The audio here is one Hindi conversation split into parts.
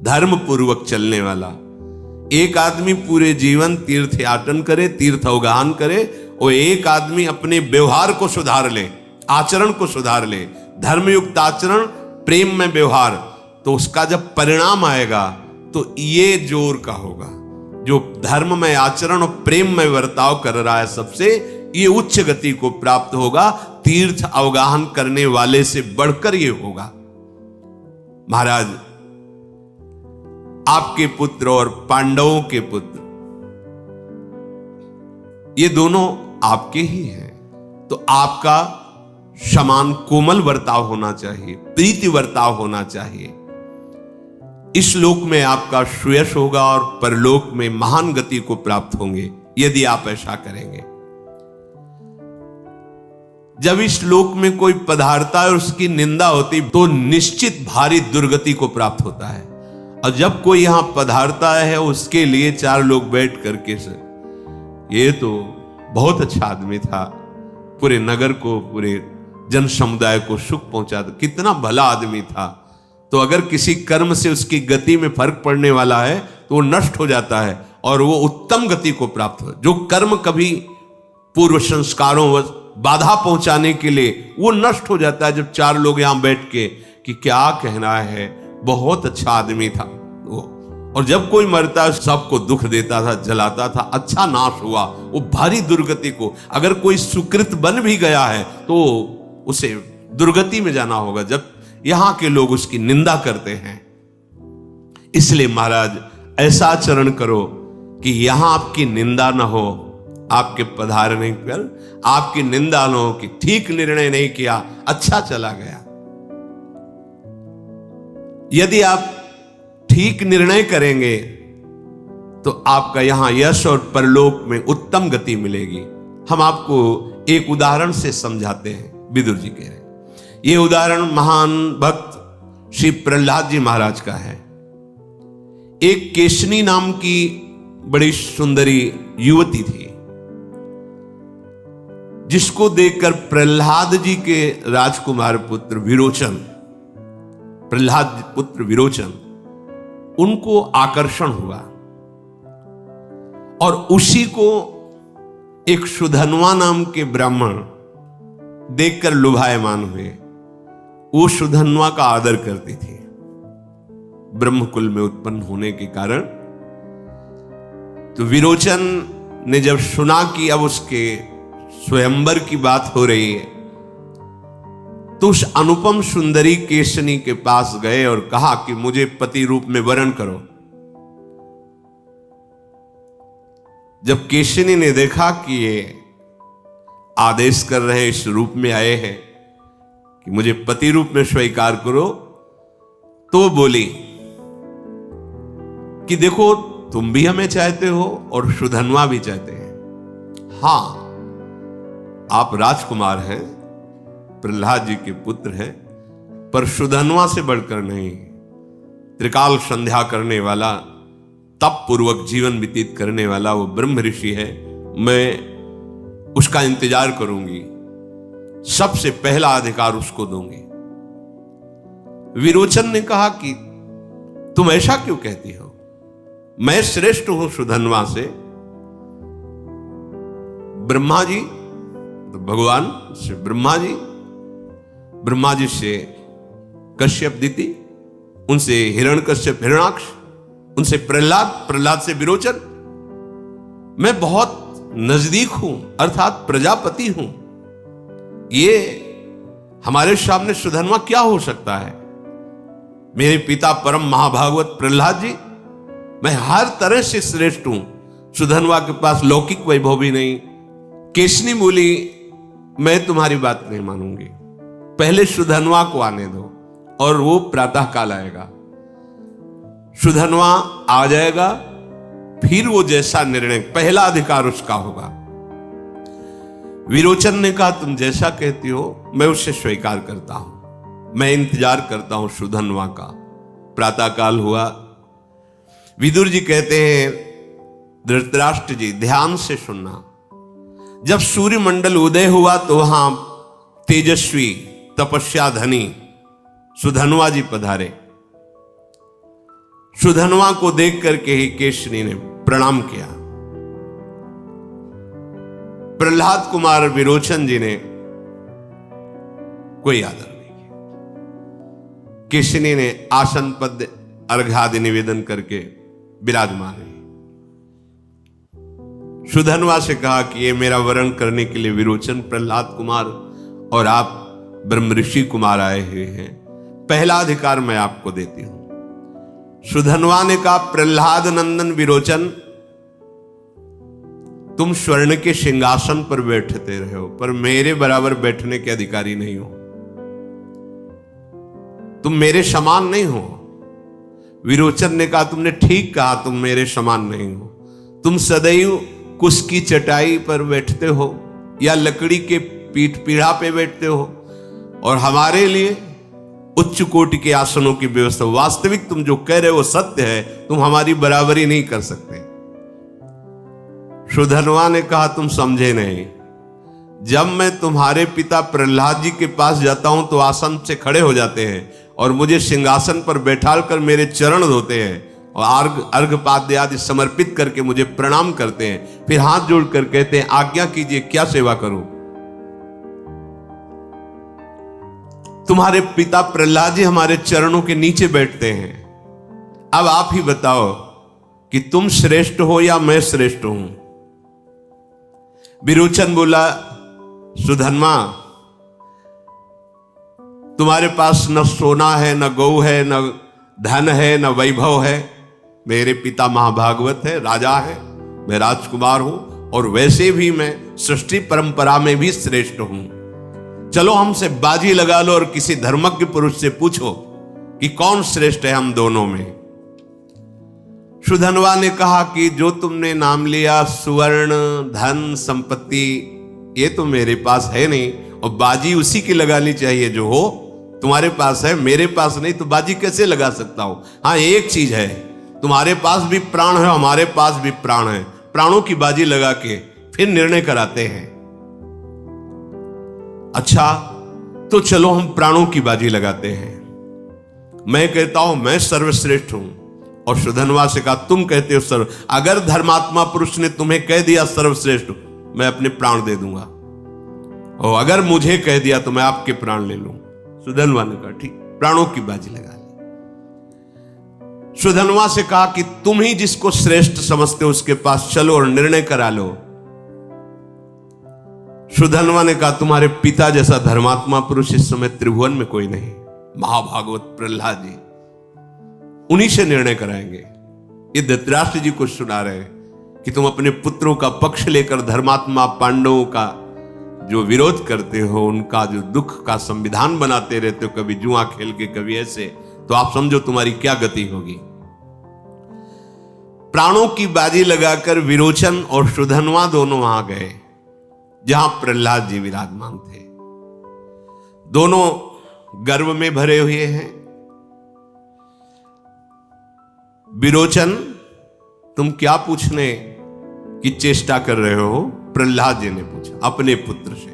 धर्म पूर्वक चलने वाला। एक आदमी पूरे जीवन तीर्थ याटन करे, तीर्थ अवगाहन करे, और एक आदमी अपने व्यवहार को सुधार ले, आचरण को सुधार ले, धर्मयुक्त आचरण, प्रेम में व्यवहार, तो उसका जब परिणाम आएगा तो ये जोर का होगा। जो धर्म में आचरण और प्रेम में वर्ताव कर रहा है सबसे, ये उच्च गति को प्राप्त होगा। तीर्थ अवगाहन करने वाले से बढ़कर ये होगा। महाराज, आपके पुत्र और पांडवों के पुत्र ये दोनों आपके ही हैं, तो आपका समान कोमल वर्ताव होना चाहिए, प्रीति वर्ताव होना चाहिए। इस लोक में आपका श्रेयस होगा और परलोक में महान गति को प्राप्त होंगे यदि आप ऐसा करेंगे। जब इस लोक में कोई पधारता है और उसकी निंदा होती तो निश्चित भारी दुर्गति को प्राप्त होता है, और जब कोई यहां पधारता है उसके लिए चार लोग बैठ करके से, ये तो बहुत अच्छा आदमी था, पूरे नगर को, पूरे जन समुदाय को सुख पहुंचा, कितना भला आदमी था, तो अगर किसी कर्म से उसकी गति में फर्क पड़ने वाला है तो वो नष्ट हो जाता है और वो उत्तम गति को प्राप्त हो। जो कर्म कभी पूर्व संस्कारों व बाधा पहुंचाने के लिए, वो नष्ट हो जाता है जब चार लोग यहां बैठ के कि क्या कहना है, बहुत अच्छा आदमी था वो, और जब कोई मरता है सबको दुख देता था, जलाता था, अच्छा नाश हुआ। वो भारी दुर्गति को, अगर कोई सुकृत बन भी गया है तो उसे दुर्गति में जाना होगा जब यहां के लोग उसकी निंदा करते हैं। इसलिए महाराज, ऐसा आचरण करो कि यहां आपकी निंदा न हो, आपके पधारने पर आपकी निंदा न हो कि ठीक निर्णय नहीं किया, अच्छा चला गया। यदि आप ठीक निर्णय करेंगे तो आपका यहां यश और परलोक में उत्तम गति मिलेगी। हम आपको एक उदाहरण से समझाते हैं। विदुर जी कह रहे हैं, ये उदाहरण महान भक्त श्री प्रहलाद जी महाराज का है। एक केशनी नाम की बड़ी सुंदरी युवती थी, जिसको देखकर प्रहलाद जी के राजकुमार पुत्र विरोचन, प्रहलाद पुत्र विरोचन, उनको आकर्षण हुआ और उसी को एक सुधन्वा नाम के ब्राह्मण देखकर लुभायमान हुए। वो सुधन्वा का आदर करती थी, ब्रह्मकुल में उत्पन्न होने के कारण। तो विरोचन ने जब सुना कि अब उसके स्वयंवर की बात हो रही है, तो उस अनुपम सुंदरी केशनी के पास गए और कहा कि मुझे पति रूप में वरण करो। जब केशनी ने देखा कि ये आदेश कर रहे, इस रूप में आए हैं कि मुझे पति रूप में स्वीकार करो, तो बोली कि देखो, तुम भी हमें चाहते हो और सुधन्वा भी चाहते हैं। हां, आप राजकुमार हैं, प्रहलाद जी के पुत्र हैं, पर सुधन्वा से बढ़कर नहीं। त्रिकाल संध्या करने वाला, तप पूर्वक जीवन व्यतीत करने वाला वो ब्रह्म ऋषि है। मैं उसका इंतजार करूंगी, सबसे पहला अधिकार उसको दूंगी। विरोचन ने कहा कि तुम ऐसा क्यों कहती हो, मैं श्रेष्ठ हूं सुधन्वा से। ब्रह्मा जी तो भगवान से ब्रह्मा जी से कश्यप दिति, उनसे हिरण्यकश्यप हिरणाक्ष, उनसे प्रहलाद से विरोचन। मैं बहुत नजदीक हूं, अर्थात प्रजापति हूं। ये हमारे सामने सुधन्वा क्या हो सकता है? मेरे पिता परम महाभागवत प्रहलाद जी, मैं हर तरह से श्रेष्ठ हूं। सुधन्वा के पास लौकिक वैभव भी नहीं। केशनी बोली, मैं तुम्हारी बात नहीं मानूंगी, पहले सुधन्वा को आने दो और वो प्रातः काल आएगा। सुधन्वा आ जाएगा, फिर वो जैसा निर्णय, पहला अधिकार उसका होगा। विरोचन ने कहा, तुम जैसा कहती हो मैं उससे स्वीकार करता हूं, मैं इंतजार करता हूं सुधन्वा का। प्रातः काल हुआ। विदुर जी कहते हैं, धृतराष्ट्र जी ध्यान से सुनना, जब सूर्य मंडल उदय हुआ तो वहां तेजस्वी तपस्या धनी सुधन्वा जी पधारे। सुधनवा को देख करके ही केशनी ने प्रणाम किया। प्रहलाद कुमार विरोचन जी ने कोई आदर नहीं किया। केशनी ने आसन पद अर्घादि निवेदन करके विराजमान है। सुधनवा से कहा कि ये मेरा वरण करने के लिए विरोचन, प्रहलाद कुमार और आप ब्रह्म ऋषि कुमार आए हुए हैं, पहला अधिकार मैं आपको देती हूं। सुधनवा ने कहा, प्रहलाद नंदन विरोचन, तुम स्वर्ण के सिंहासन पर बैठते रहे हो, पर मेरे बराबर बैठने के अधिकारी नहीं हो। तुम मेरे समान नहीं हो। विरोचन ने कहा, तुमने ठीक कहा, तुम मेरे समान नहीं हो। तुम सदैव कुश की चटाई पर बैठते हो या लकड़ी के पीठ पीढ़ा पे बैठते हो, और हमारे लिए उच्च कोटि के आसनों की व्यवस्था। वास्तविक तुम जो कह रहे हो सत्य है, तुम हमारी बराबरी नहीं कर सकते। सुधनवा ने कहा, तुम समझे नहीं। जब मैं तुम्हारे पिता प्रहलाद जी के पास जाता हूं तो आसन से खड़े हो जाते हैं और मुझे सिंहासन पर बैठाल कर मेरे चरण धोते हैं और अर्घपाद्य आदि समर्पित करके मुझे प्रणाम करते हैं। फिर हाथ जोड़कर कहते हैं, आज्ञा कीजिए, क्या सेवा करूं। तुम्हारे पिता प्रहलाद जी हमारे चरणों के नीचे बैठते हैं। अब आप ही बताओ कि तुम श्रेष्ठ हो या मैं श्रेष्ठ हूं। विरोचन बोला, सुधन्मा, तुम्हारे पास न सोना है, न गौ है, न धन है, न वैभव है। मेरे पिता महाभागवत है, राजा है, मैं राजकुमार हूं, और वैसे भी मैं सृष्टि परंपरा में भी श्रेष्ठ हूं। चलो हमसे बाजी लगा लो और किसी धर्मज्ञ पुरुष से पूछो कि कौन श्रेष्ठ है हम दोनों में। सुधनवा ने कहा कि जो तुमने नाम लिया, सुवर्ण, धन, संपत्ति, ये तो मेरे पास है नहीं, और बाजी उसी की लगानी चाहिए जो हो। तुम्हारे पास है, मेरे पास नहीं, तो बाजी कैसे लगा सकता हूं। हाँ, एक चीज है, तुम्हारे पास भी प्राण है, हमारे पास भी प्राण है। प्राणों की बाजी लगा के फिर निर्णय कराते हैं। अच्छा, तो चलो हम प्राणों की बाजी लगाते हैं। मैं कहता हूं मैं सर्वश्रेष्ठ हूं, और सुधनवा से कहा, तुम कहते हो सर्व। अगर धर्मात्मा पुरुष ने तुम्हें कह दिया सर्वश्रेष्ठ, मैं अपने प्राण दे दूंगा, और अगर मुझे कह दिया तो मैं आपके प्राण ले लूं। सुधनवा ने कहा, ठीक, प्राणों की बाजी लगा ली। सुधनवा से कहा कि तुम ही जिसको श्रेष्ठ समझते हो उसके पास चलो और निर्णय करा लो। सुधनवा ने कहा, तुम्हारे पिता जैसा धर्मात्मा पुरुष इस समय त्रिभुवन में कोई नहीं। महाभागवत प्रहलाद जी, उन्हीं से निर्णय कराएंगे। ये धृतराष्ट्र जी को सुना रहे कि तुम अपने पुत्रों का पक्ष लेकर धर्मात्मा पांडवों का जो विरोध करते हो, उनका जो दुख का संविधान बनाते रहते हो, कभी जुआ खेल के कभी ऐसे, तो आप समझो तुम्हारी क्या गति होगी। प्राणों की बाजी लगाकर विरोचन और सुधनवा दोनों वहां गए जहां प्रहलाद जी विराजमान थे। दोनों गर्व में भरे हुए हैं। विरोचन, तुम क्या पूछने की चेष्टा कर रहे हो? प्रहलाद जी ने पूछा अपने पुत्र से।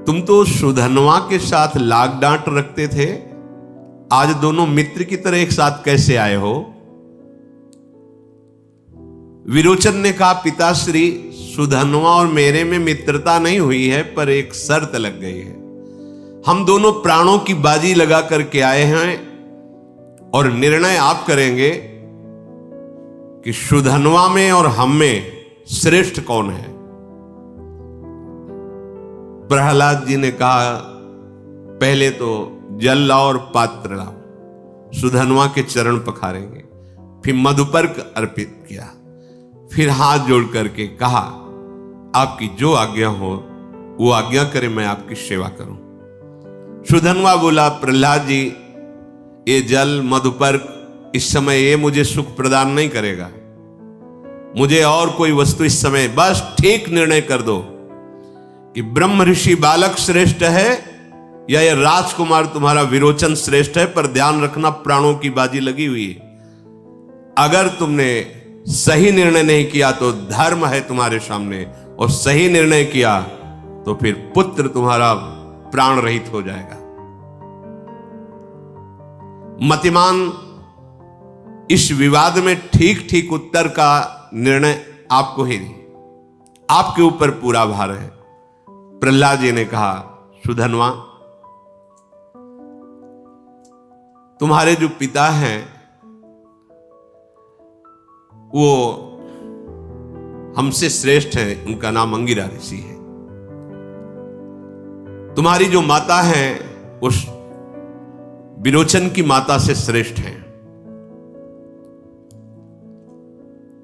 तुम तो सुधनवा के साथ लाग डांट रखते थे, आज दोनों मित्र की तरह एक साथ कैसे आए हो? विरोचन ने कहा, पिताश्री, सुधनवा और मेरे में मित्रता नहीं हुई है, पर एक शर्त लग गई है। हम दोनों प्राणों की बाजी लगा करके आए हैं और निर्णय आप करेंगे कि सुधनवा में और हम में श्रेष्ठ कौन है। प्रहलाद जी ने कहा, पहले तो जल लाओ और पात्र लाओ। सुधनवा के चरण पखारेंगे, फिर मधुपर्क अर्पित किया, फिर हाथ जोड़ करके कहा, आपकी जो आज्ञा हो वो आज्ञा करे, मैं आपकी सेवा करूं। सुधनवा बोला, प्रहलाद जी, ये जल मधुपर्क इस समय ये मुझे सुख प्रदान नहीं करेगा। मुझे और कोई वस्तु इस समय, बस ठीक निर्णय कर दो कि ब्रह्म ऋषि बालक श्रेष्ठ है या ये राजकुमार तुम्हारा विरोचन श्रेष्ठ है। पर ध्यान रखना, प्राणों की बाजी लगी हुई है। अगर तुमने सही निर्णय नहीं किया तो धर्म है तुम्हारे सामने, और सही निर्णय किया तो फिर पुत्र तुम्हारा प्राण रहित हो जाएगा। मतिमान इस विवाद में ठीक ठीक उत्तर का निर्णय आपको ही नहीं, आपके ऊपर पूरा भार है। प्रहलाद जी ने कहा, सुधन्वा, तुम्हारे जो पिता हैं वो हमसे श्रेष्ठ है, उनका नाम अंगिरा ऋषि है। तुम्हारी जो माता है उस विरोचन की माता से श्रेष्ठ हैं।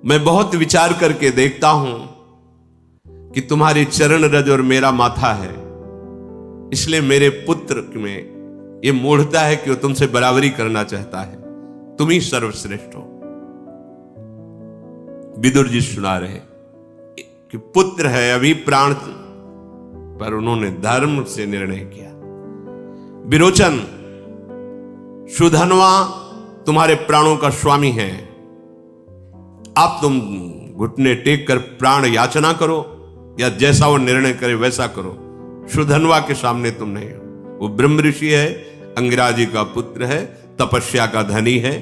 मैं बहुत विचार करके देखता हूं कि तुम्हारी चरण रज और मेरा माथा है, इसलिए मेरे पुत्र में यह मूढ़ता है कि वो तुमसे बराबरी करना चाहता है। तुम ही सर्वश्रेष्ठ हो। विदुर जी सुना रहे कि पुत्र है अभी प्राण, पर उन्होंने धर्म से निर्णय किया। विरोचन, सुधन्वा तुम्हारे प्राणों का स्वामी है, आप तुम घुटने टेक कर प्राण याचना करो या जैसा वो निर्णय करे वैसा करो। सुधन्वा के सामने तुम नहीं हो। वो ब्रह्म ऋषि है, अंगिरा जी का पुत्र है, तपस्या का धनी है।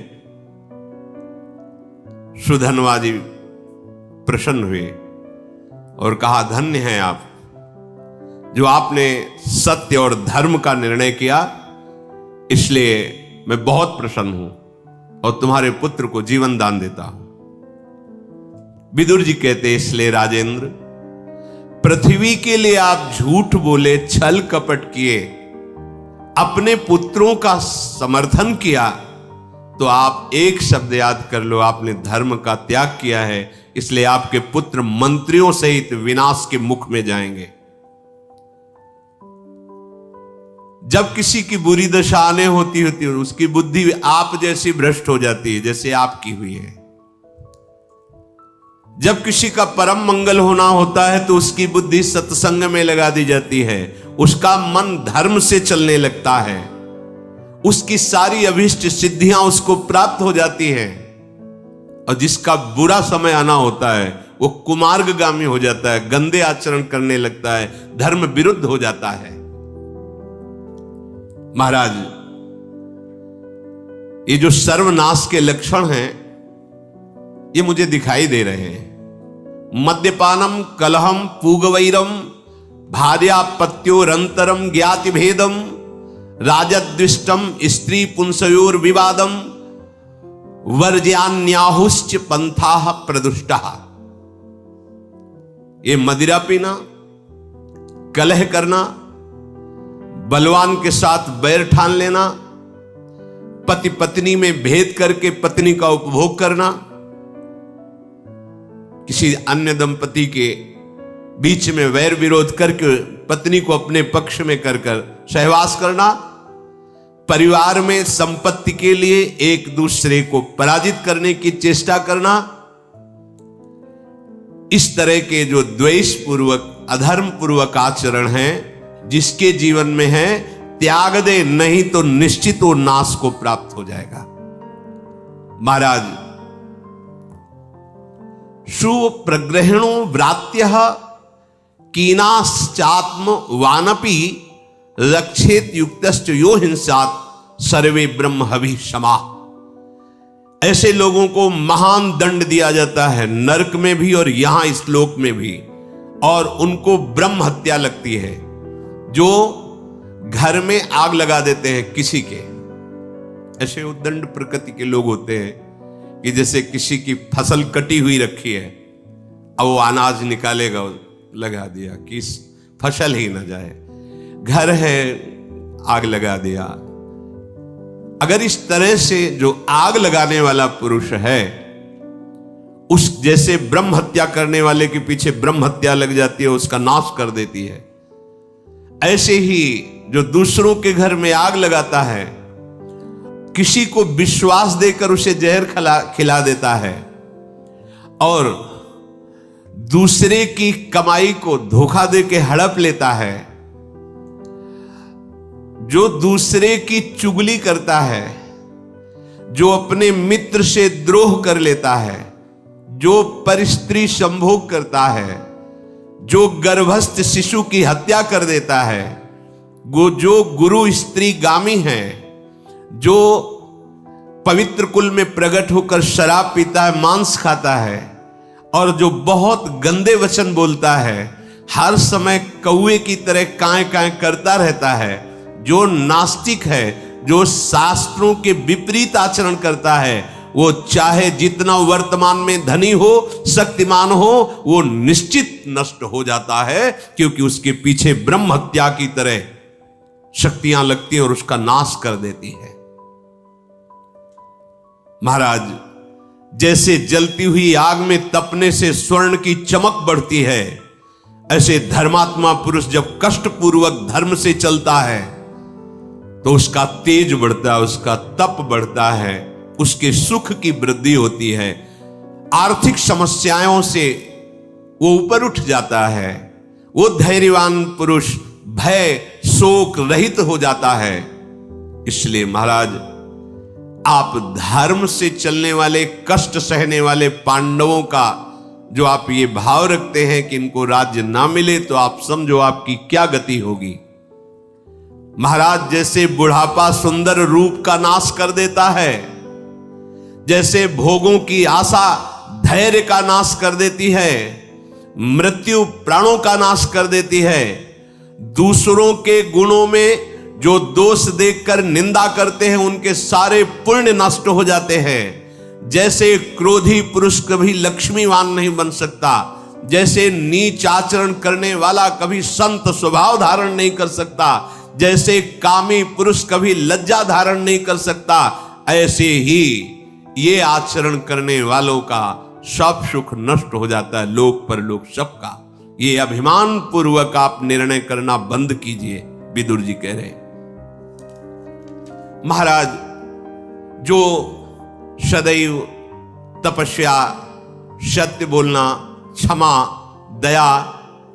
सुधन्वा जी प्रसन्न हुए और कहा, धन्य हैं आप जो आपने सत्य और धर्म का निर्णय किया, इसलिए मैं बहुत प्रसन्न हूं और तुम्हारे पुत्र को जीवन दान देता हूं। विदुर जी कहते, इसलिए राजेंद्र, पृथ्वी के लिए आप झूठ बोले, छल कपट किए, अपने पुत्रों का समर्थन किया, तो आप एक शब्द याद कर लो, आपने धर्म का त्याग किया है, इसलिए आपके पुत्र मंत्रियों सहित विनाश के मुख में जाएंगे। जब किसी की बुरी दशा आने होती है उसकी बुद्धि आप जैसी भ्रष्ट हो जाती है जैसे आपकी हुई है। जब किसी का परम मंगल होना होता है तो उसकी बुद्धि सत्संग में लगा दी जाती है, उसका मन धर्म से चलने लगता है, उसकी सारी अभीष्ट सिद्धियां उसको प्राप्त हो जाती हैं। और जिसका बुरा समय आना होता है वो कुमार्गगामी हो जाता है, गंदे आचरण करने लगता है, धर्म विरुद्ध हो जाता है। महाराज, ये जो सर्वनाश के लक्षण हैं ये मुझे दिखाई दे रहे हैं। मद्यपानम कलहम पूगवैरम भार्यापत्योरंतरम ज्ञाति भेदम राजद्विष्टम स्त्री पुंसयोर विवादम वर्ज्यान्याहुश्च पंथाः प्रदुष्टाः। ये मदिरा पीना, कलह करना, बलवान के साथ बैर ठान लेना, पति पत्नी में भेद करके पत्नी का उपभोग करना, किसी अन्य दंपति के बीच में वैर विरोध करके पत्नी को अपने पक्ष में कर सहवास करना, परिवार में संपत्ति के लिए एक दूसरे को पराजित करने की चेष्टा करना, इस तरह के जो द्वेष पूर्वक अधर्म पूर्वक आचरण है जिसके जीवन में है, त्याग दे, नहीं तो निश्चित वो नाश को प्राप्त हो जाएगा। महाराज, सुप्रग्रहिणो व्रात्यः कीनाश्चात्म वानपि रक्षेत युक्तश्च यो हिंसात् सर्वे ब्रह्म हवि क्षमा। ऐसे लोगों को महान दंड दिया जाता है, नरक में भी और यहां इस लोक में भी, और उनको ब्रह्म हत्या लगती है। जो घर में आग लगा देते हैं किसी के, ऐसे उद्दंड प्रकृति के लोग होते हैं कि जैसे किसी की फसल कटी हुई रखी है, अब वो अनाज निकालेगा, लगा दिया कि फसल ही ना जाए, घर है आग लगा दिया। अगर इस तरह से जो आग लगाने वाला पुरुष है, उस जैसे ब्रह्म हत्या करने वाले के पीछे ब्रह्म हत्या लग जाती है, उसका नाश कर देती है, ऐसे ही जो दूसरों के घर में आग लगाता है, किसी को विश्वास देकर उसे जहर खिला देता है और दूसरे की कमाई को धोखा देकर हड़प लेता है, जो दूसरे की चुगली करता है, जो अपने मित्र से द्रोह कर लेता है, जो परस्त्री संभोग करता है, जो गर्भस्थ शिशु की हत्या कर देता है, जो गुरु स्त्री गामी है, जो पवित्र कुल में प्रकट होकर शराब पीता है, मांस खाता है, और जो बहुत गंदे वचन बोलता है, हर समय कौवे की तरह काए काए करता रहता है, जो नास्तिक है, जो शास्त्रों के विपरीत आचरण करता है, वो चाहे जितना वर्तमान में धनी हो, शक्तिमान हो, वो निश्चित नष्ट हो जाता है, क्योंकि उसके पीछे ब्रह्म हत्या की तरह शक्तियां लगती हैं और उसका नाश कर देती है। महाराज, जैसे जलती हुई आग में तपने से स्वर्ण की चमक बढ़ती है, ऐसे धर्मात्मा पुरुष जब कष्टपूर्वक धर्म से चलता है तो उसका तेज बढ़ता है, उसका तप बढ़ता है, उसके सुख की वृद्धि होती है, आर्थिक समस्याओं से वो ऊपर उठ जाता है, वो धैर्यवान पुरुष भय शोक रहित हो जाता है। इसलिए महाराज, आप धर्म से चलने वाले, कष्ट सहने वाले पांडवों का जो आप ये भाव रखते हैं कि इनको राज्य ना मिले तो आप समझो आपकी क्या गति होगी। महाराज, जैसे बुढ़ापा सुंदर रूप का नाश कर देता है, जैसे भोगों की आशा धैर्य का नाश कर देती है, मृत्यु प्राणों का नाश कर देती है, दूसरों के गुणों में जो दोष देखकर निंदा करते हैं उनके सारे पुण्य नष्ट हो जाते हैं। जैसे क्रोधी पुरुष कभी लक्ष्मीवान नहीं बन सकता, जैसे नीच आचरण करने वाला कभी संत स्वभाव धारण नहीं कर सकता, जैसे कामी पुरुष कभी लज्जा धारण नहीं कर सकता, ऐसे ही ये आचरण करने वालों का सब सुख नष्ट हो जाता है, लोक परलोक सबका। ये अभिमान पूर्वक आप निर्णय करना बंद कीजिए, विदुर जी कह रहे। महाराज, जो सदैव तपस्या, सत्य बोलना, क्षमा, दया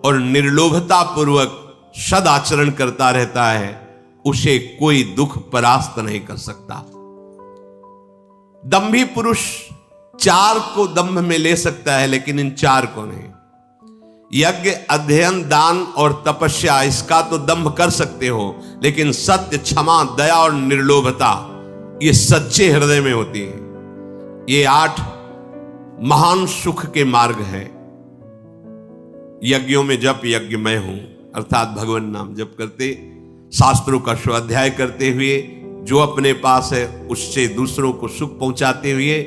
और निर्लोभता पूर्वक सदाचरण करता रहता है, उसे कोई दुख परास्त नहीं कर सकता। दंभी पुरुष 4 को दंभ में ले सकता है, लेकिन इन 4 को नहीं। यज्ञ, अध्ययन, दान और तपस्या, इसका तो दंभ कर सकते हो, लेकिन सत्य, क्षमा, दया और निर्लोभता ये सच्चे हृदय में होती है। ये 8 महान सुख के मार्ग हैं। यज्ञों में जप यज्ञ मैं हूं, अर्थात भगवान नाम जप करते, शास्त्रों का स्वाध्याय करते हुए, जो अपने पास है उससे दूसरों को सुख पहुंचाते हुए,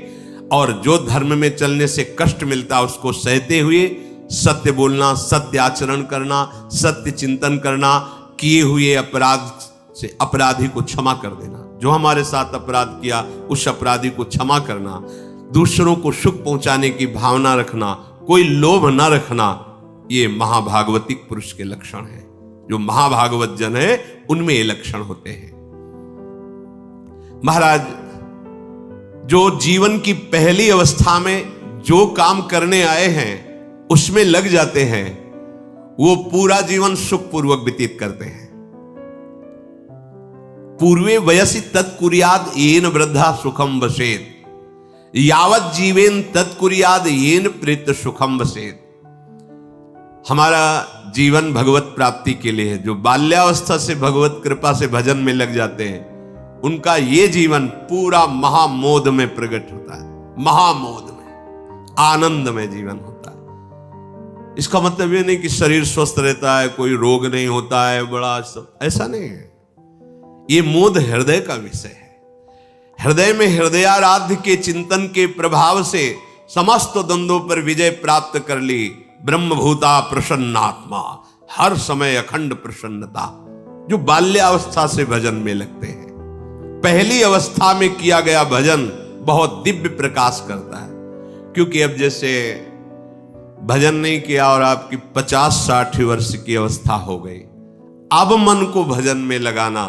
और जो धर्म में चलने से कष्ट मिलता है उसको सहते हुए, सत्य बोलना, सत्य आचरण करना, सत्य चिंतन करना, किए हुए अपराध से अपराधी को क्षमा कर देना, जो हमारे साथ अपराध किया उस अपराधी को क्षमा करना, दूसरों को सुख पहुंचाने की भावना रखना, कोई लोभ न रखना, ये महाभागवतिक पुरुष के लक्षण हैं। जो महाभागवत जन है उनमें ये लक्षण होते हैं। महाराज, जो जीवन की पहली अवस्था में जो काम करने आए हैं उसमें लग जाते हैं, वो पूरा जीवन सुखपूर्वक व्यतीत करते हैं। पूर्वे वयसि तत्कुर्याद येन वृद्धा सुखम वसेत, यावत जीवेन तत्कुर्याद येन प्रेत सुखम वसेत। हमारा जीवन भगवत प्राप्ति के लिए है। जो बाल्यावस्था से भगवत कृपा से भजन में लग जाते हैं, उनका ये जीवन पूरा महामोद में प्रकट होता है, महामोद में, आनंद में जीवन होता है। इसका मतलब ये नहीं कि शरीर स्वस्थ रहता है, कोई रोग नहीं होता है, बड़ा सब, ऐसा नहीं है। ये मोद हृदय का विषय है। हृदय में हृदयाराध्य के चिंतन के प्रभाव से समस्त द्वंद्वों पर विजय प्राप्त कर ली। ब्रह्मभूता प्रसन्नात्मा, हर समय अखंड प्रसन्नता, जो बाल्यावस्था से भजन में लगते हैं। पहली अवस्था में किया गया भजन बहुत दिव्य प्रकाश करता है, क्योंकि अब जैसे भजन नहीं किया और आपकी 50-60 वर्ष की अवस्था हो गई, अब मन को भजन में लगाना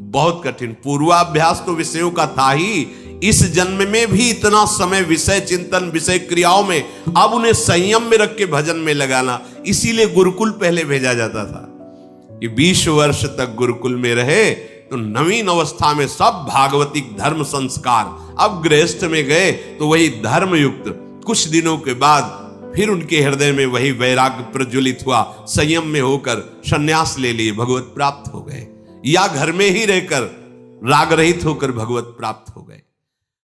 बहुत कठिन। पूर्वाभ्यास तो विषयों का था ही, इस जन्म में भी इतना समय विषय चिंतन, विषय क्रियाओं में, अब उन्हें संयम में रख के भजन में लगाना। इसीलिए गुरुकुल पहले भेजा जाता था कि 20 वर्ष तक गुरुकुल में रहे तो नवीन अवस्था में सब भागवतिक धर्म संस्कार। अब गृहस्थ में गए तो वही धर्म युक्त, कुछ दिनों के बाद फिर उनके हृदय में वही वैराग्य प्रज्वलित हुआ, संयम में होकर संन्यास ले लिए, भगवत प्राप्त हो गए, या घर में ही रहकर राग रहित होकर भगवत प्राप्त हो गए।